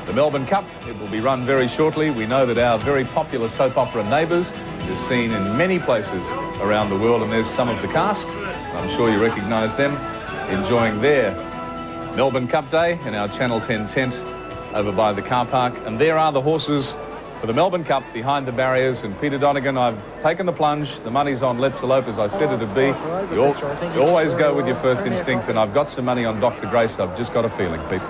The Melbourne Cup, it will be run very shortly. We know that our very popular soap opera Neighbours is seen in many places around the world, and there's some of the cast. I'm sure you recognise them enjoying their Melbourne Cup Day in our Channel 10 tent over by the car park. And there are the horses for the Melbourne Cup behind the barriers. And Peter Donegan, I've taken the plunge. The money's on Let's Elope, as I said it'd be. You always go with your first instinct, and I've got some money on Dr. Grace. I've just got a feeling, Pete.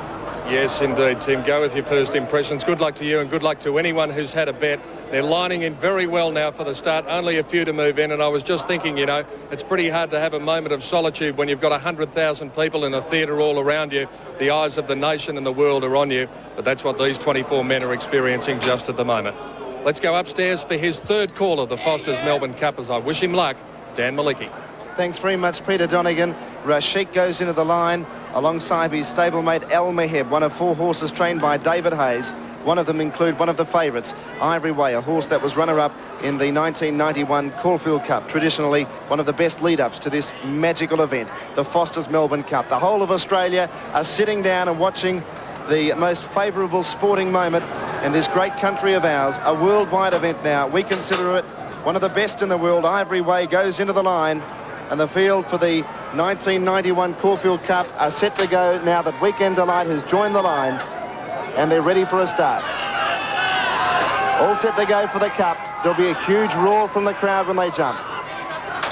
Yes, indeed, Tim. Go with your first impressions. Good luck to you and good luck to anyone who's had a bet. They're lining in very well now for the start. Only a few to move in. And I was just thinking, you know, it's pretty hard to have a moment of solitude when you've got 100,000 people in a theatre all around you. The eyes of the nation and the world are on you. But that's what these 24 men are experiencing just at the moment. Let's go upstairs for his third call of the Foster's Melbourne Cup, as I wish him luck. Dan Malicki. Thanks very much, Peter Donegan. Rashik goes into the line alongside his stablemate El Meheb, one of 4 horses trained by David Hayes. One of them include one of the favourites, Ivory Way, a horse that was runner-up in the 1991 Caulfield Cup, traditionally one of the best lead-ups to this magical event, the Foster's Melbourne Cup. The whole of Australia are sitting down and watching the most favourable sporting moment in this great country of ours, a worldwide event now. We consider it one of the best in the world. Ivory Way goes into the line, and the field for the 1991 Caulfield Cup are set to go now that Weekend Delight has joined the line, and they're ready for a start. All set to go for the Cup. There'll be a huge roar from the crowd when they jump.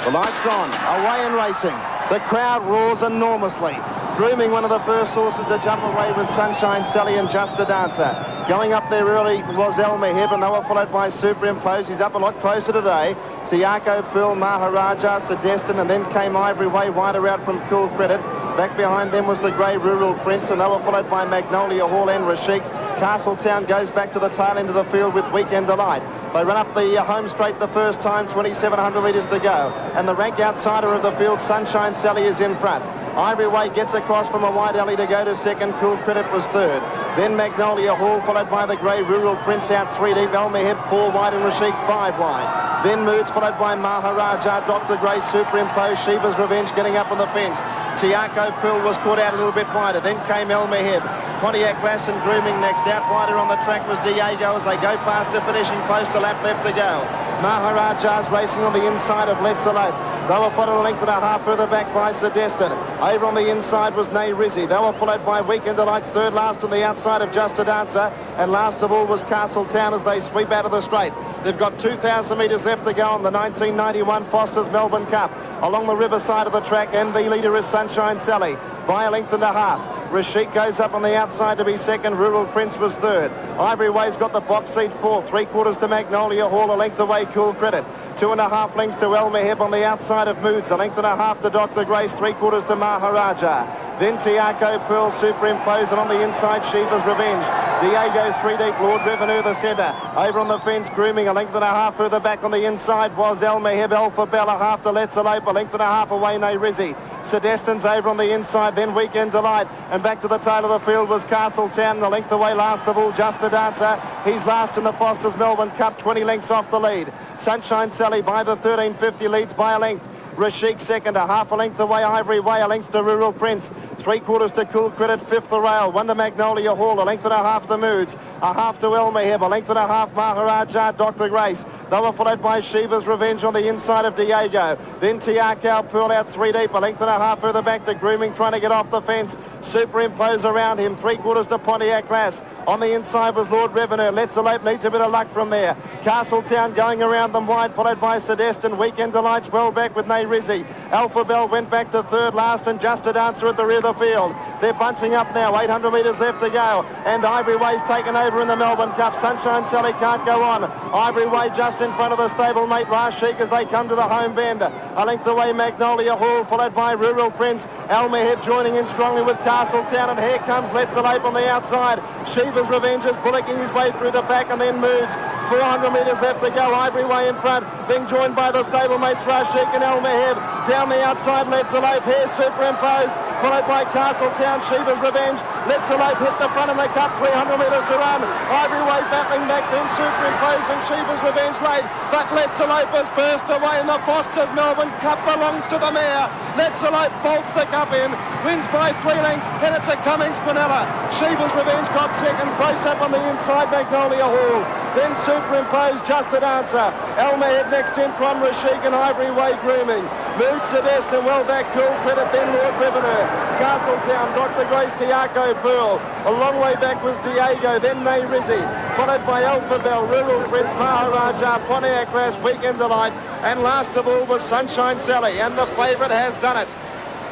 The lights on, away and racing. The crowd roars enormously. Grooming one of the first horses to jump away with Sunshine Sally and Just a Dancer. Going up there early was El Meheb, and they were followed by Superimpose. He's up a lot closer today. Tiako Pearl, Maharaja, Sedestin, and then came Ivory Way wider out from Cool Credit. Back behind them was the Grey Rural Prince, and they were followed by Magnolia Hall and Rashik. Castletown goes back to the tail end of the field with Weekend Delight. They run up the home straight the first time, 2,700 metres to go. And the rank outsider of the field, Sunshine Sally, is in front. Ivory Way gets across from a wide alley to go to second. Cool Credit was third. Then Magnolia Hall, followed by the Grey Rural Prince out 3 deep. El Meheb 4 wide and Rashik 5 wide. Then Moods, followed by Maharaja, Dr. Grey, Superimpose, Shiva's Revenge getting up on the fence. Tiako Pearl was caught out a little bit wider. Then came El Meheb. Pontiac Glass and Grooming next. Out wider on the track was Diego as they go past a finishing close to lap left to go. Maharaja's racing on the inside of Let's Elope. They were followed a length and a half further back by Sedestin. Over on the inside was Nay Rizzi. They were followed by Weekend Delight's third last on the outside of Just a Dancer. And last of all was Castletown as they sweep out of the straight. They've got 2,000 metres left to go on the 1991 Foster's Melbourne Cup. Along the riverside of the track, and the leader is Sunshine Sally by a length and a half. Rashik goes up on the outside to be second. Rural Prince was third. Ivory Way's got the box seat fourth. 3/4 to Magnolia Hall, a length away Cool Credit. 2.5 lengths to El Meheb on the outside of Moods. A length and a half to Dr. Grace. 3/4 to Maharaja. Then Tiako Pearl, Superimpose, and on the inside Shiva's Revenge. Diego 3 deep, Lord Revenue the centre. Over on the fence, Grooming, a length and a half further back on the inside was El Meheb. Alpha Bell, a half to Let's Elope, a length and a half away Nay Rizzi. Sedestin's over on the inside, then Weekend Delight, and back to the tail of the field was Castletown, and a length away last of all Just a Dancer. He's last in the Foster's Melbourne Cup, 20 lengths off the lead. Sunshine Sally by the 13.50 leads by a length. Rashik second, a half a length away Ivory Way, a length to Rural Prince. 3/4 to Cool Credit, fifth the rail. 1 to Magnolia Hall, a length and a half to Moods. A half to El Meheb, a length and a half Maharaja, Dr. Grace. They were followed by Shiva's Revenge on the inside of Diego. Then Tiako Pearl out 3 deep, a length and a half further back to Grooming, trying to get off the fence. Superimpose around him, 3/4 to Pontiac Glass. On the inside was Lord Revenue. Let's Elope needs a bit of luck from there. Castletown going around them wide, followed by Sedestin. Weekend Delight's well back with Nay Rizzi. Alpha Bell went back to third last, and Just a Dancer at the rear of the field. They're bunching up now, 800 metres left to go, and Ivory Way's taken over in the Melbourne Cup. Sunshine Sally can't go on. Ivory Way just in front of the stablemate Rashik as they come to the home bend. A length away Magnolia Hall, followed by Rural Prince. El Meheb joining in strongly with Castletown, and here comes Let's Elope on the outside. Shiva's Revenge is bullocking his way through the pack, and then Moods. 400 metres left to go. Ivory Way in front, being joined by the stablemates Rashik and El Meheb. Down the outside, Let's Elope. Here Superimpose, followed by Castletown. Shiva's Revenge. Let's Elope hit the front of the cup. 300 metres to run. Ivory Way battling back, then Superimpose and Shiva's Revenge late. But Let's Elope has burst away, and the Foster's Melbourne Cup belongs to the mare. Let's Elope bolts the cup in, wins by 3 lengths, and it's a Cummings Quinella. Shiva's Revenge got second, close up on the inside, Magnolia Hall. Then superimposed Just a Dancer. Elmerhead next in from Rashik and Ivory Way grooming. Mood Sedest and well back Cool Credit, then Lord Revenue. Castletown, Dr. Grace, Tiago Pearl. A long way back was Diego, then Nay Rizzi. Followed by Alpha Bell, Rural Prince, Maharaja, Pontiac Rass, Weekend Delight. And last of all was Sunshine Sally, and the favourite has done it.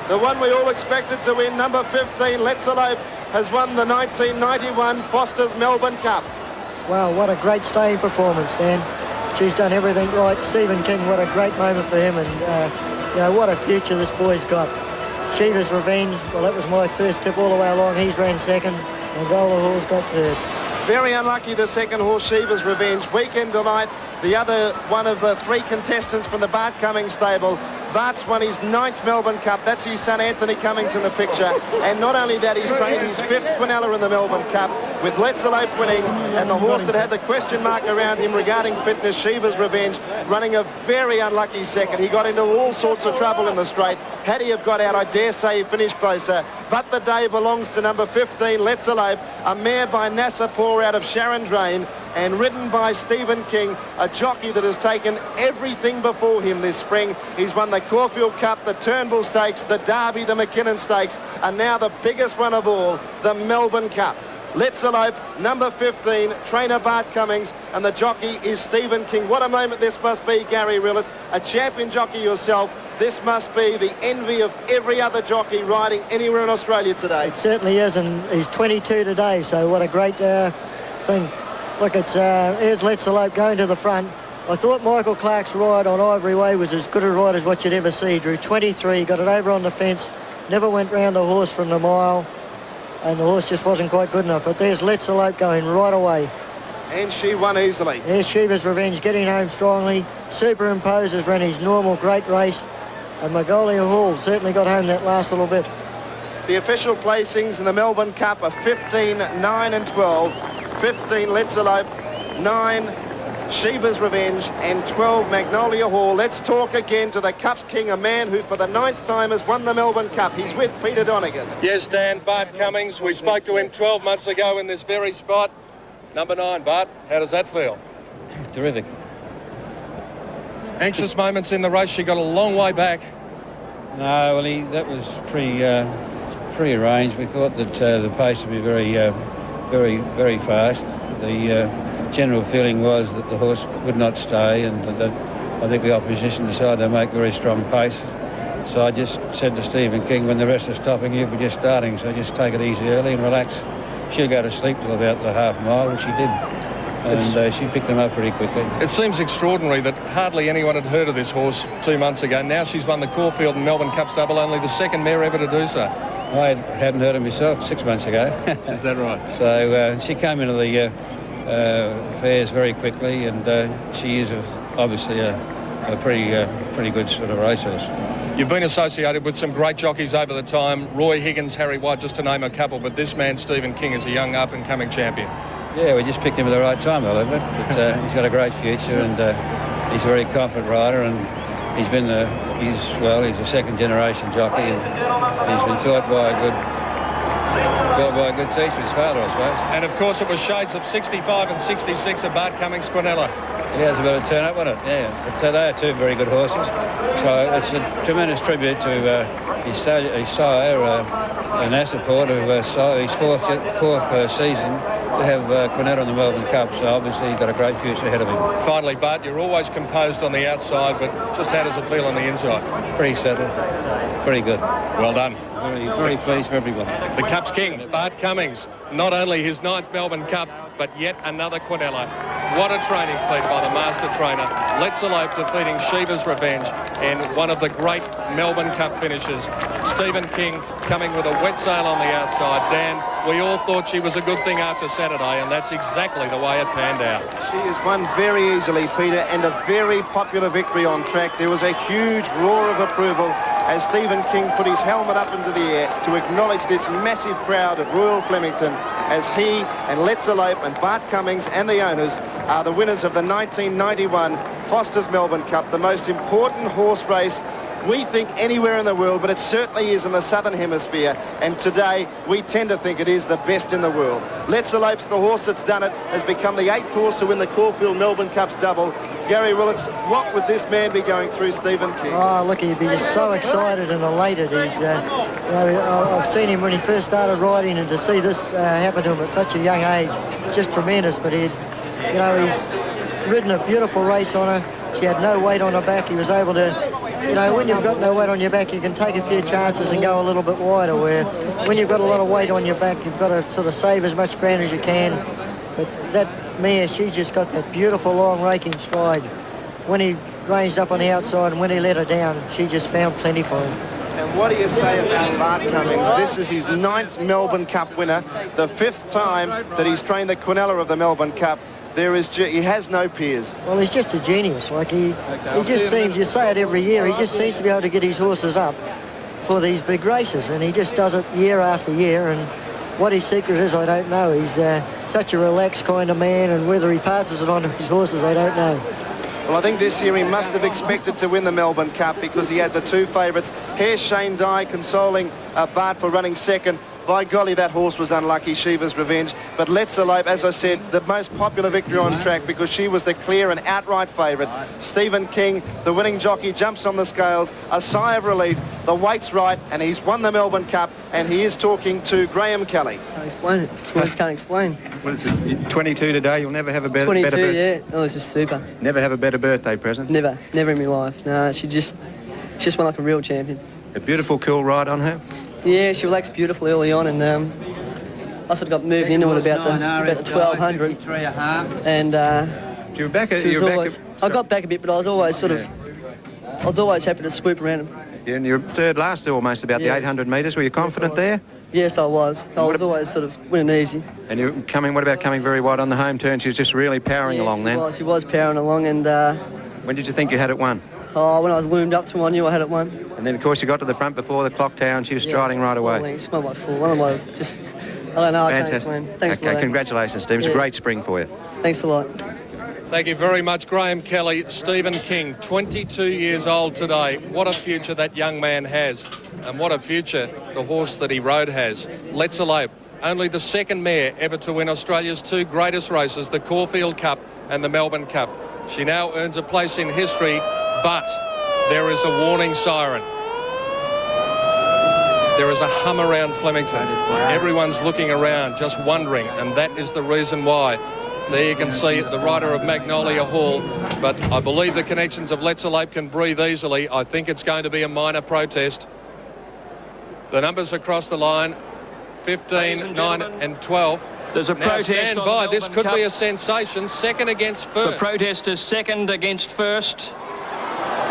The one we all expected to win, number 15, Let's Elope, has won the 1991 Foster's Melbourne Cup. Wow, what a great staying performance, Dan. She's done everything right. Stephen King, what a great moment for him, and you know, what a future this boy's got. Shiva's Revenge, well, that was my first tip all the way along. He's ran second, and Golden Hall's got third. Very unlucky, the second horse, Shiva's Revenge. Weekend Delight, the other one of the 3 contestants from the Bart Cummings stable. Bart's won his 9th Melbourne Cup. That's his son Anthony Cummings in the picture. And not only that, he's trained his 5th Quinella in the Melbourne Cup, with Let's Elope winning, and the horse that had the question mark around him regarding fitness, Shiva's Revenge, running a very unlucky second. He got into all sorts of trouble in the straight. Had he have got out, I dare say he finished closer. But the day belongs to number 15, Let's Elope, a mare by Nassapur out of Sharon Drain, and ridden by Stephen King, a jockey that has taken everything before him this spring. He's won the Caulfield Cup, the Turnbull Stakes, the Derby, the McKinnon Stakes, and now the biggest one of all, the Melbourne Cup. Let's Elope, number 15, trainer Bart Cummings, and the jockey is Stephen King. What a moment this must be, Gary Rillett, a champion jockey yourself. This must be the envy of every other jockey riding anywhere in Australia today. It certainly is, and he's 22 today, so what a great thing. Look, it's here's Let's Elope going to the front. I thought Michael Clark's ride on Ivory Way was as good a ride as what you'd ever see. Drew 23, got it over on the fence, never went round the horse from the mile, and the horse just wasn't quite good enough. But there's Let's Elope going right away. And she won easily. Here's Shiva's Revenge getting home strongly. Superimposes ran his normal great race, and Magnolia Hall certainly got home that last little bit. The official placings in the Melbourne Cup are 15, 9 and 12. 15, Let's Elope, 9, Shiva's Revenge, and 12, Magnolia Hall. Let's talk again to the Cup's King, a man who for the 9th time has won the Melbourne Cup. He's with Peter Donegan. Yes, Dan, Bart Cummings. We spoke to him 12 months ago in this very spot. Number 9, Bart, how does that feel? Terrific. Anxious moments in the race. She got a long way back. No, well, that was pre-arranged. We thought that the pace would be very fast. The general feeling was that the horse would not stay, and that I think the opposition decided to make very strong pace. So I just said to Stephen King, when the rest are stopping, you'll be just starting, so just take it easy early and relax. She'll go to sleep till about the half mile, which she did. And she picked them up pretty quickly. It seems extraordinary that hardly anyone had heard of this horse 2 months ago. Now she's won the Caulfield and Melbourne Cup stable, only the second mare ever to do so. I hadn't heard of myself 6 months ago. Is that right? So she came into the fairs very quickly, and she is obviously a pretty good sort of racehorse. You've been associated with some great jockeys over the time, Roy Higgins, Harry White, just to name a couple, but this man, Stephen King, is a young up-and-coming champion. Yeah, we just picked him at the right time, I love it. But he's got a great future, and he's a very confident rider, and he's a second-generation jockey, and he's been taught by a good teacher, his father, I suppose. And of course, it was shades of 65 and 66 of Bart Cummings Quinella. Yeah, it's a bit of a turn up, wasn't it? Yeah, but they are 2 very good horses. So it's a tremendous tribute to his sire, Nassapur, who saw his fourth season to have Quinella in the Melbourne Cup. So obviously he's got a great future ahead of him. Finally, Bart, you're always composed on the outside, but just how does it feel on the inside? Pretty settled, pretty good. Well done. Very pleased for everybody. The Cup's King, Bart Cummings, not only his 9th Melbourne Cup, but yet another Quinella. What a training feat by the master trainer. Let's Elope defeating Shiva's Revenge in one of the great Melbourne Cup finishes. Stephen King coming with a wet sail on the outside. Dan, we all thought she was a good thing after Saturday, and that's exactly the way it panned out. She has won very easily, Peter, and a very popular victory on track. There was a huge roar of approval as Stephen King put his helmet up into the air to acknowledge this massive crowd at Royal Flemington, as he and Let's Elope and Bart Cummings and the owners are the winners of the 1991 Foster's Melbourne Cup, the most important horse race We think anywhere in the world, but it certainly is in the Southern Hemisphere. And today, we tend to think it is the best in the world. Let's Elope's the horse that's done it, has become the 8th horse to win the Caulfield Melbourne Cups double. Gary Willits, what would this man be going through, Stephen King? Oh, look, he'd be just so excited and elated. He's, you know, I've seen him when he first started riding, and to see this happen to him at such a young age, it's just tremendous. But he's ridden a beautiful race on her. She had no weight on her back. He was able to, you know, when you've got no weight on your back, you can take a few chances and go a little bit wider, where when you've got a lot of weight on your back, you've got to sort of save as much ground as you can. But that mare, she just got that beautiful long raking stride. When he ranged up on the outside and when he let her down, she just found plenty for him. And what do you say about Bart Cummings? This is his 9th Melbourne Cup winner, the 5th time that he's trained the Quinella of the Melbourne Cup. He has no peers. Well, he's just a genius. Like he just seems, you say it every year, he just seems to be able to get his horses up for these big races, and he just does it year after year. And what his secret is, I don't know. He's such a relaxed kind of man, and whether he passes it on to his horses, I don't know. Well, I think this year he must have expected to win the Melbourne Cup, because he had the 2 favourites. Here's Shane Dye consoling Bart for running second. By golly, that horse was unlucky, Shiva's Revenge. But Let's Elope, as I said, the most popular victory on track, because she was the clear and outright favourite. Stephen King, the winning jockey, jumps on the scales. A sigh of relief. The weight's right, and he's won the Melbourne Cup, and he is talking to Graham Kelly. Can't explain it. It's words can't explain. What is it? 22 today. You'll never have a better 22, birthday. yeah. Oh, it's just super. Never have a better birthday present. Never in my life. No, she just went like a real champion. A beautiful, cool ride on her. Yeah, she relaxed beautifully early on, and I sort of got moved into it about the 1200. And You were back. I got back a bit, but I was always happy to swoop around him. Yeah, and you're third last almost about the 800 metres. Were you confident there? Yes, I was. I was always sort of winning easy. And you're coming. What about coming very wide on the home turn? She was just really powering along then. She was powering along, and When did you think you had it won? when I was loomed up to her, I knew I had it won. And then, of course, you got to the front before the clock tower, and she was striding right away. She went by full. One of my just, I don't know. I can't explain. Thanks a lot. Congratulations, Steve. It was a great spring for you. Thanks a lot. Thank you very much, Graham Kelly. Stephen King, 22 years old today. What a future that young man has, and what a future the horse that he rode has. Let's Elope, only the 2nd mare ever to win Australia's 2 greatest races, the Caulfield Cup and the Melbourne Cup. She now earns a place in history, but there is a warning siren. There is a hum around Flemington. Everyone's looking around, just wondering, and that is the reason why. There you can see the rider of Magnolia Hall, but I believe the connections of Let's Elope can breathe easily. I think it's going to be a minor protest. The numbers across the line, 15, 9 and 12. There's a protest stand on by. the This Melbourne could Cup. be a sensation. Second against first. The protest is second against first,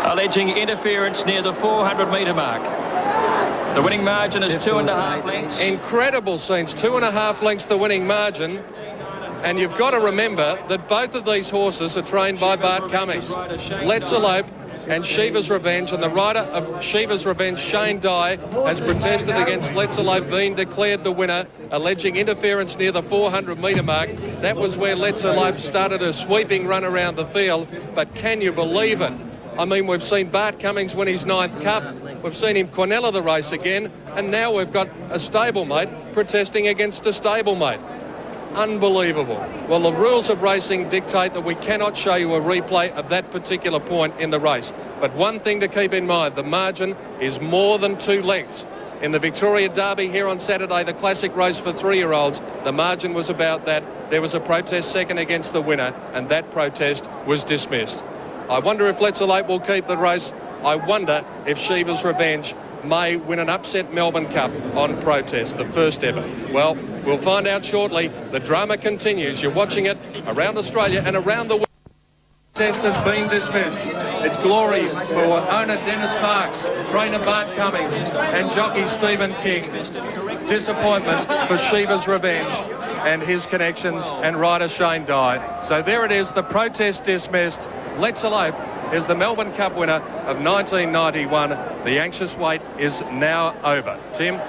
alleging interference near the 400-metre mark. The winning margin is 2.5 lengths. Incredible scenes. 2.5 lengths the winning margin. And you've got to remember that both of these horses are trained by Bart Cummings. Let's Elope and Shiva's Revenge, and the rider of Shiva's Revenge, Shane Dye, has protested against Let's Elope being declared the winner, alleging interference near the 400-metre mark. That was where Let's Elope started her sweeping run around the field, but can you believe it? I mean, we've seen Bart Cummings win his 9th Cup, we've seen him Quinella the race again, and now we've got a stablemate protesting against a stablemate. Unbelievable. Well, the rules of racing dictate that we cannot show you a replay of that particular point in the race. But one thing to keep in mind, the margin is more than 2 lengths. In the Victoria Derby here on Saturday, the classic race for 3-year-olds, the margin was about that. There was a protest second against the winner, and that protest was dismissed. I wonder if Let's Elope will keep the race. I wonder if Shiva's Revenge may win an upset Melbourne Cup on protest, the first ever. Well, we'll find out shortly. The drama continues. You're watching it around Australia and around the world. Test has been dismissed. It's glory for owner Dennis Marks, trainer Bart Cummings and jockey Stephen King. Disappointment for Shiva's Revenge and his connections and rider Shane Dye. So there it is, the protest dismissed. Let's Elope is the Melbourne Cup winner of 1991. The anxious wait is now over. Tim?